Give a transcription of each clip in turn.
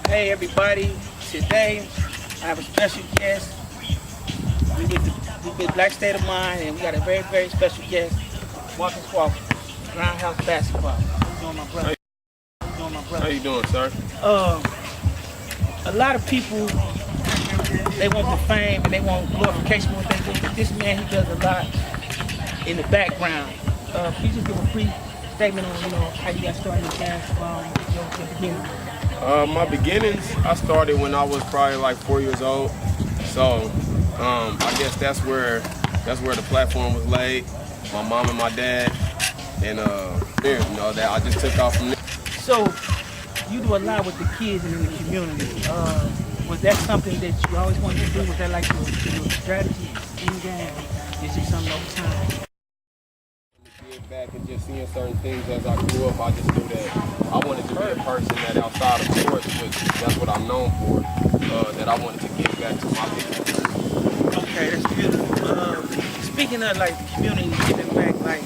Hey everybody, today I have a special guest. We with Black State of Mind, and we got a very, very special guest, Marcus Walker, Grindhouse Basketball. How you doing, my brother? How you doing, sir? A lot of people, they want the fame and they want glorification when they do, but this man, he does a lot in the background. Can you just give a brief statement on, how you got started in basketball and your beginning? My beginnings, I started when I was probably like 4 years old. So I guess that's where the platform was laid. My mom and my dad, and that I just took off from there. So you do a lot with the kids and in the community. Was that something that you always wanted to do? Was that like your strategy in game? Is it something over time? Get back and just seeing certain things as I grew up, I just knew that I wanted to be a person that outside of sports, which that's what I'm known for, that I wanted to give back to my people. Okay, that's beautiful. Speaking of like the community giving back, like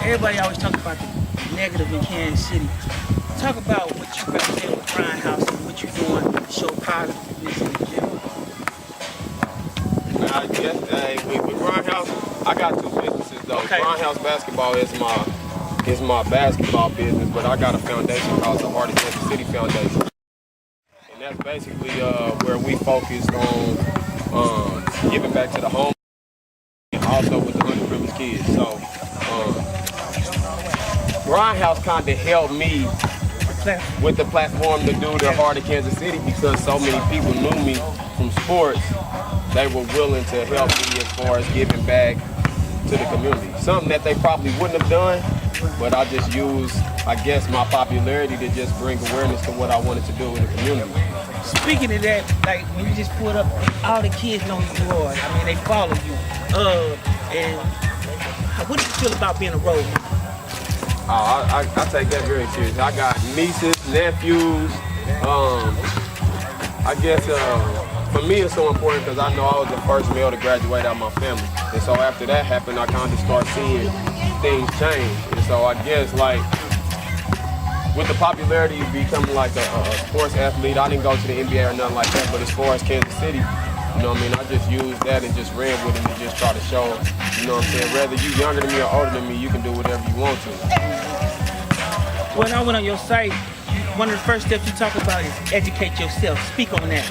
everybody always talks about the negative in Kansas City. Talk about what you represent with Grindhouse and what you're doing to show positiveness in the community. I guess with Grindhouse, I got two businesses though. Okay. Grindhouse Basketball is my basketball business, but I got a foundation called the Heart of Kansas City Foundation, and that's basically where we focus on giving back to the home and also with the underprivileged kids. So Grindhouse kind of helped me with the platform to do the Heart of Kansas City because so many people knew me from sports. They were willing to help me as far as giving back to the community. Something that they probably wouldn't have done, but I just used, I guess, my popularity to just bring awareness to what I wanted to do in the community. Speaking of that, like when you just put up, all the kids know who you are. I mean, they follow you. And what do you feel about being a role model? I take that very seriously. I got nieces, nephews. I guess for me it's so important because I know I was the first male to graduate out of my family. And so after that happened, I kind of start seeing things change. And so I guess like with the popularity of becoming like a sports athlete, I didn't go to the NBA or nothing like that, but as far as Kansas City, you know what I mean, I just used that and just ran with it and just try to show, you know what I'm saying, whether you younger than me or older than me, you can do whatever you want to. When I went on your site, one of the first steps you talk about is educate yourself. Speak on that.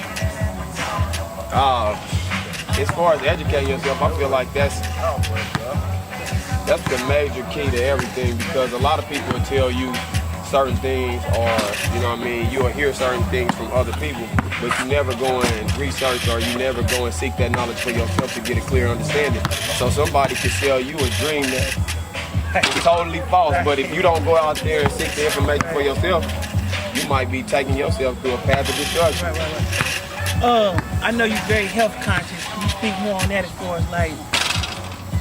As far as educating yourself, I feel like that's the major key to everything because a lot of people will tell you certain things or, you know what I mean, you'll hear certain things from other people, but you never go and research or you never go and seek that knowledge for yourself to get a clear understanding. So somebody could sell you a dream that is totally false, but if you don't go out there and seek the information for yourself, you might be taking yourself through a path of destruction. I know you're very health conscious. Can you speak more on that as far as like,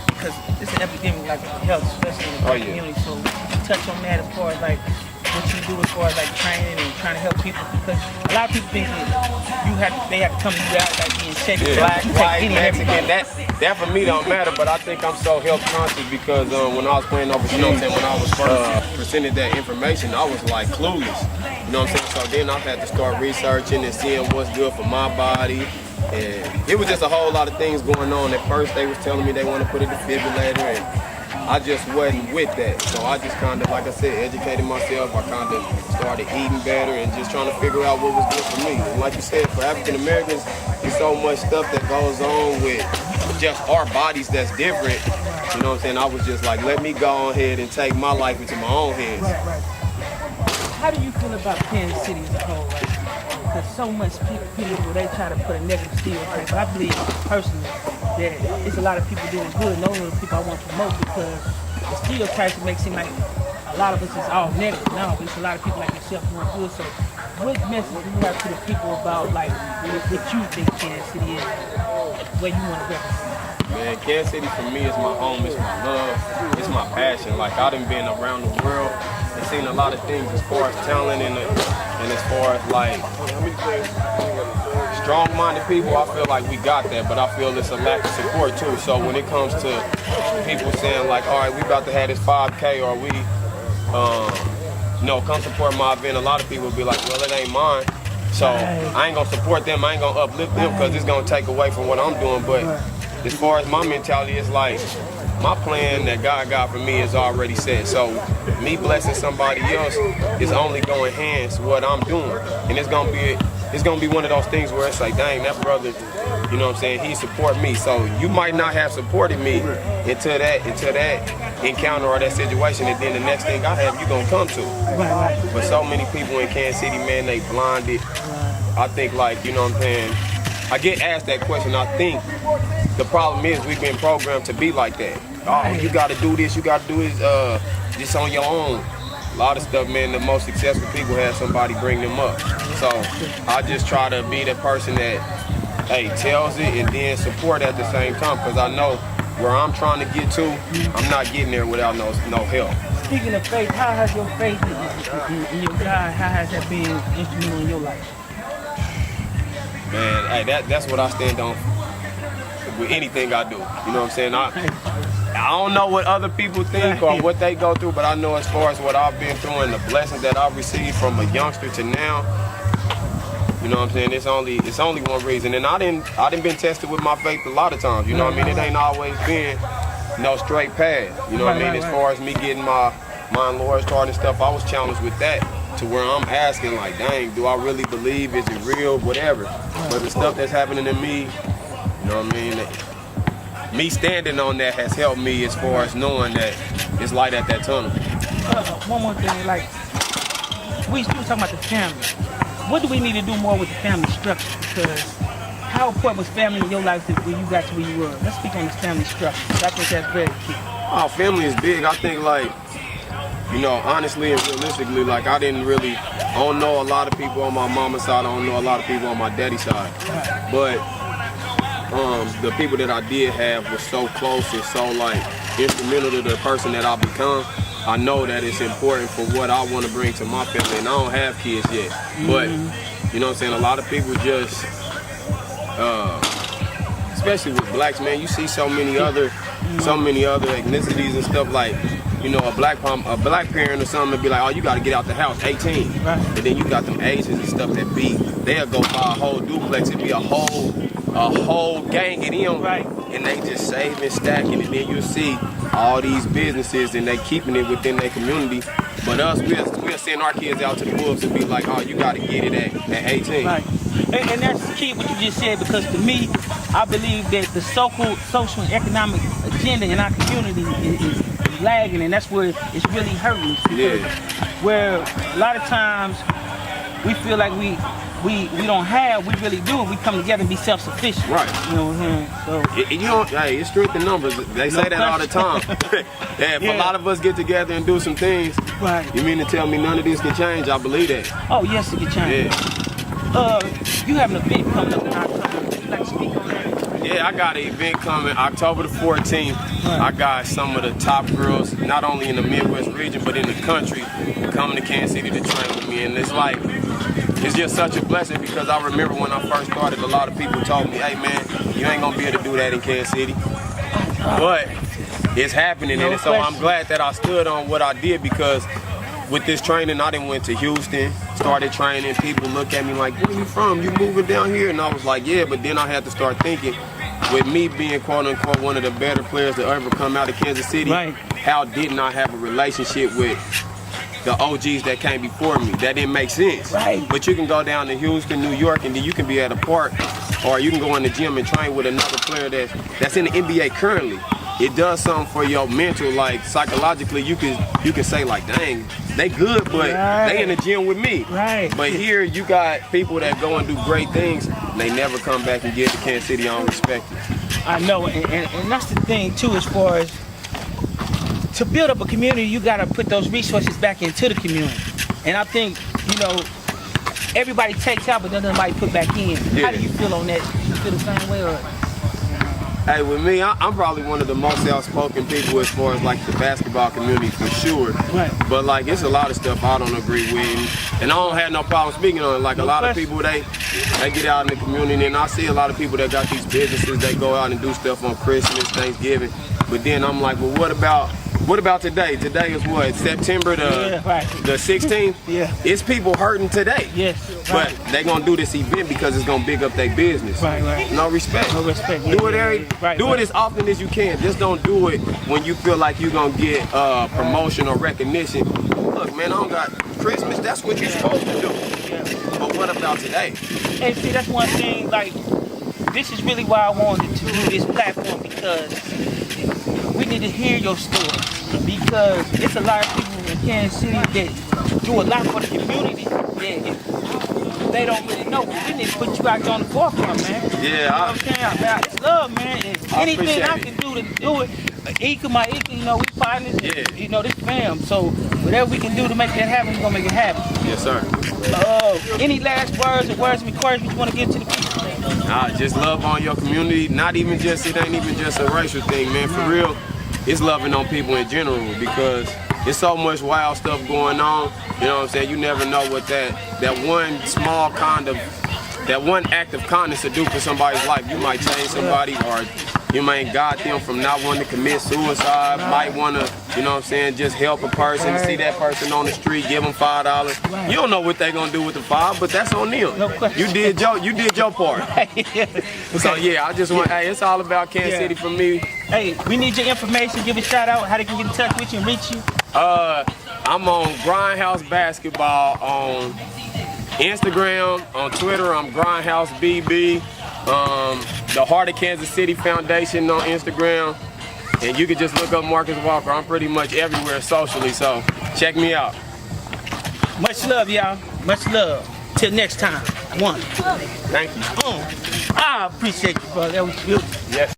because it's an epidemic like health, especially in the black community, so touch on that as far as like what you do as far as like training and trying to help people, because a lot of people think that they have to come to you out like being shaped black, white, Mexican. That for me don't matter, but I think I'm so health conscious because when I was playing overseas, when I was first presented that information, I was like clueless. You know what I'm saying? So then I had to start researching and seeing what's good for my body. And it was just a whole lot of things going on. At first they was telling me they want to put a defibrillator and I just wasn't with that. So I just kind of, like I said, educated myself. I kind of started eating better and just trying to figure out what was good for me. And like you said, for African Americans, there's so much stuff that goes on with just our bodies that's different. You know what I'm saying? I was just like, let me go ahead and take my life into my own hands. Right. How do you feel about Kansas City as a whole? Because so much people, they try to put a negative stereotype. But I believe personally that it's a lot of people doing good, and those are the people I want to promote because the stereotypes make it seem like a lot of us is all negative. No, it's a lot of people like yourself doing good. So what message do you have to the people about like what you think Kansas City is, where you want to represent? Man, Kansas City for me is my home, it's my love, it's my passion. Like I done been around the world and seen a lot of things as far as talent and as far as like strong-minded people. I feel like we got that, but I feel it's a lack of support too. So when it comes to people saying like, all right, we about to have this 5K or we, come support my event, a lot of people will be like, well, it ain't mine. So I ain't gonna support them, I ain't gonna uplift them because it's gonna take away from what I'm doing. But as far as my mentality, it's like my plan that God got for me is already set. So me blessing somebody else is only gonna enhance what I'm doing. And it's gonna be one of those things where it's like, dang, that brother, you know what I'm saying, he support me. So you might not have supported me until that encounter or that situation, and then the next thing I have, you gonna come to. But so many people in Kansas City, man, they blinded. I think, like, you know what I'm saying, I get asked that question. I think the problem is we've been programmed to be like that. Oh, you gotta do this, you gotta do this just on your own. A lot of stuff, man, the most successful people have somebody bring them up. So I just try to be the person that, hey, tells it and then support at the same time, because I know where I'm trying to get to, I'm not getting there without no help. Speaking of faith, how has your faith in your God, how has that been instrumental in your life? Man, hey, that's what I stand on with anything I do. You know what I'm saying? I don't know what other people think or what they go through, but I know as far as what I've been through and the blessings that I've received from a youngster to now, you know what I'm saying, it's only one reason. And I didn't been tested with my faith a lot of times, you know what I mean? It ain't always been no straight path. You know what I mean? As far as me getting my lawyer started and stuff, I was challenged with that to where I'm asking, like, dang, do I really believe? Is it real? Whatever. But the stuff that's happening to me, you know what I mean? Me standing on that has helped me as far as knowing that it's light at that tunnel. One more thing, like, we were talking about the family. What do we need to do more with the family structure? Because how important was family in your life when you got to where you were? Let's speak on this family structure. I think that's very key. Oh, family is big. I think, like, you know, honestly and realistically, like, I don't know a lot of people on my mama's side. I don't know a lot of people on my daddy's side. But the people that I did have were so close and so, like, instrumental to the person that I become. I know that it's important for what I want to bring to my family, and I don't have kids yet. But, you know what I'm saying, a lot of people just, especially with blacks, man, you see so many other ethnicities and stuff, like, you know, a black parent or something would be like, oh, you got to get out the house, 18. Right. And then you got them Asians and stuff that they'll go buy a whole duplex. It'd be a whole gang of them. Right. And they just save and stacking, and then you'll see all these businesses and they keeping it within their community. But us, we'll send our kids out to the wolves and be like, oh, you got to get it at 18. Right. And that's key what you just said, because to me, I believe that the social and economic agenda in our community is lagging, and that's where it's really hurting. Where a lot of times we feel like we don't have, we really do. We come together and be self-sufficient. Right. You know what I'm saying? So it's strength in numbers. They say that all the time. If a lot of us get together and do some things, right. You mean to tell me none of this can change? I believe that. Oh, yes, it can change. You have an event coming up in October. Would you like to speak on that? Yeah, I got an event coming October the 14th. Right. I got some of the top girls, not only in the Midwest region, but in the country, coming to Kansas City to train with me. And it's just such a blessing, because I remember when I first started, a lot of people told me, hey man, you ain't gonna be able to do that in Kansas City. But it's happening, and so I'm glad that I stood on what I did, because with this training, I done went to Houston, started training. People look at me like, where you from? You moving down here? And I was like, yeah, but then I had to start thinking, with me being quote unquote one of the better players to ever come out of Kansas City, right. How didn't I have a relationship with the OGs that came before me? That didn't make sense. Right. But you can go down to Houston, New York, and then you can be at a park, or you can go in the gym and train with another player that's in the NBA currently. It does something for your mental, like psychologically. You can say like, dang, they good, but they in the gym with me. Right. But here you got people that go and do great things, and they never come back and give the Kansas City on respect. I know, and that's the thing too, as far as to build up a community, you gotta put those resources back into the community. And I think, you know, everybody takes out, but then nobody put back in. Yeah. How do you feel on that? You feel the same way, or? Hey, with me, I'm probably one of the most outspoken people as far as like the basketball community, for sure. Right. But like, it's a lot of stuff I don't agree with, and I don't have no problem speaking on it. Like, a lot of people, they get out in the community, and I see a lot of people that got these businesses, they go out and do stuff on Christmas, Thanksgiving. But then I'm like, well, what about What about today? Today is what, September the 16th? Yeah. It's people hurting today. Yes. But they gonna do this event because it's gonna big up their business. Right. No respect. No respect. Do it as often as you can. Just don't do it when you feel like you're gonna get promotion or recognition. Look, man, I don't got Christmas. That's what you're supposed to do. Yeah. But what about today? Hey, see, that's one thing, like, this is really why I wanted to do this platform, because we need to hear your story. Because it's a lot of people in Kansas City that do a lot for the community that they don't really know. We need to put you out there on the forefront, man. Yeah, You know what I'm saying? It's love, man. If anything I can do to do it, my Ika, you know, we partners, you know, this fam. So whatever we can do to make that happen, we're gonna make it happen. Yes, sir. Any last words or words of encouragement you want to give to the people? Just love on your community. Not even just, it ain't even just a racial thing, man. For real, it's loving on people in general, because there's so much wild stuff going on. You know what I'm saying? You never know what that one small that one act of kindness to do for somebody's life. You might change somebody, or you might guide them from not wanting to commit suicide. Might want to, you know what I'm saying, just help a person, see that person on the street, give them $5. You don't know what they're gonna do with the $5, but that's on them. No question. You did your part. So yeah, I just want, hey, it's all about Kansas City for me. Hey, we need your information. Give a shout out. How they can get in touch with you and reach you. I'm on Grindhouse Basketball on Instagram, on Twitter. I'm Grindhouse BB. The Heart of Kansas City Foundation on Instagram, and you can just look up Marcus Walker. I'm pretty much everywhere socially, so check me out. Much love, y'all. Much love. Till next time. One. Thank you. I appreciate you, brother. That was beautiful. Yes.